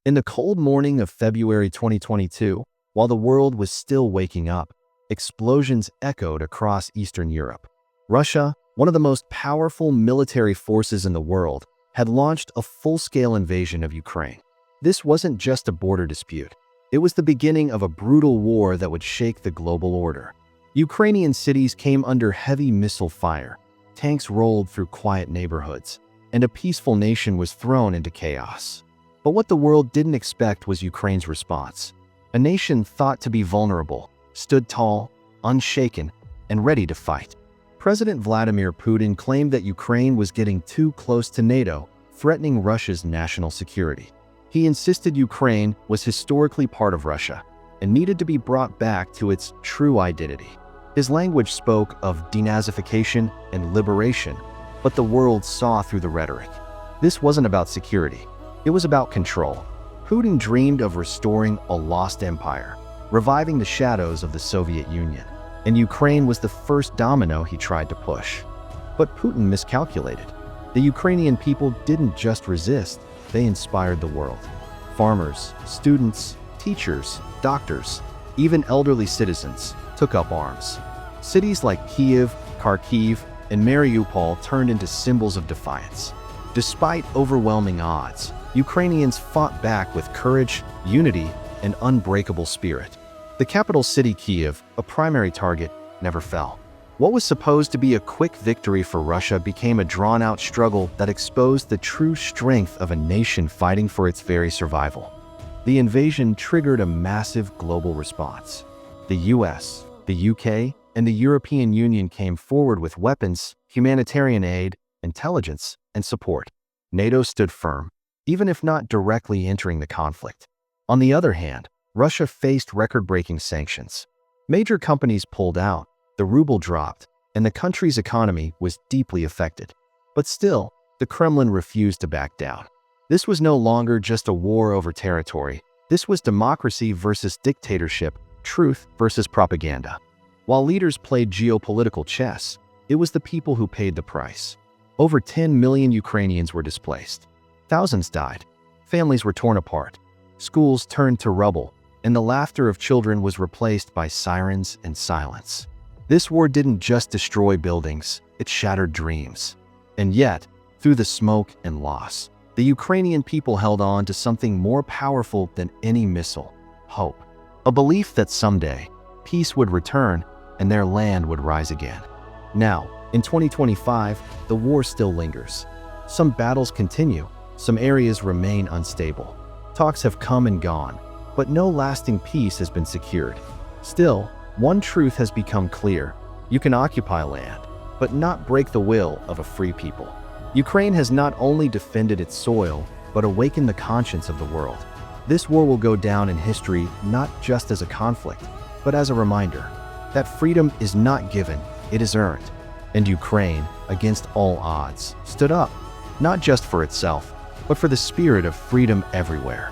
In the cold morning of February 2022, while the world was still waking up, explosions echoed across Eastern Europe. Russia, one of the most powerful military forces in the world, had launched a full-scale invasion of Ukraine. This wasn't just a border dispute. It was the beginning of a brutal war that would shake the global order. Ukrainian cities came under heavy missile fire, tanks rolled through quiet neighborhoods, and a peaceful nation was thrown into chaos. But what the world didn't expect was Ukraine's response. A nation thought to be vulnerable, stood tall, unshaken, and ready to fight. President Vladimir Putin claimed that Ukraine was getting too close to NATO, threatening Russia's national security. He insisted Ukraine was historically part of Russia and needed to be brought back to its true identity. His language spoke of denazification and liberation, but the world saw through the rhetoric. This wasn't about security. It was about control. Putin dreamed of restoring a lost empire, reviving the shadows of the Soviet Union, and Ukraine was the first domino he tried to push. But Putin miscalculated. The Ukrainian people didn't just resist, they inspired the world. Farmers, students, teachers, doctors, even elderly citizens took up arms. Cities like Kyiv, Kharkiv, and Mariupol turned into symbols of defiance. Despite overwhelming odds, Ukrainians fought back with courage, unity, and unbreakable spirit. The capital city, Kyiv, a primary target, never fell. What was supposed to be a quick victory for Russia became a drawn-out struggle that exposed the true strength of a nation fighting for its very survival. The invasion triggered a massive global response. The US, the UK, and the European Union came forward with weapons, humanitarian aid, intelligence, and support. NATO stood firm, even if not directly entering the conflict. On the other hand, Russia faced record-breaking sanctions. Major companies pulled out, the ruble dropped, and the country's economy was deeply affected. But still, the Kremlin refused to back down. This was no longer just a war over territory. This was democracy versus dictatorship, truth versus propaganda. While leaders played geopolitical chess, it was the people who paid the price. Over 10 million Ukrainians were displaced. Thousands died. Families were torn apart. Schools turned to rubble, and the laughter of children was replaced by sirens and silence. This war didn't just destroy buildings, it shattered dreams. And yet, through the smoke and loss, the Ukrainian people held on to something more powerful than any missile: hope. A belief that someday, peace would return and their land would rise again. Now, in 2025, the war still lingers. Some battles continue, some areas remain unstable. Talks have come and gone, but no lasting peace has been secured. Still, one truth has become clear: you can occupy land, but not break the will of a free people. Ukraine has not only defended its soil, but awakened the conscience of the world. This war will go down in history not just as a conflict, but as a reminder that freedom is not given, it is earned. And Ukraine, against all odds, stood up, not just for itself, but for the spirit of freedom everywhere.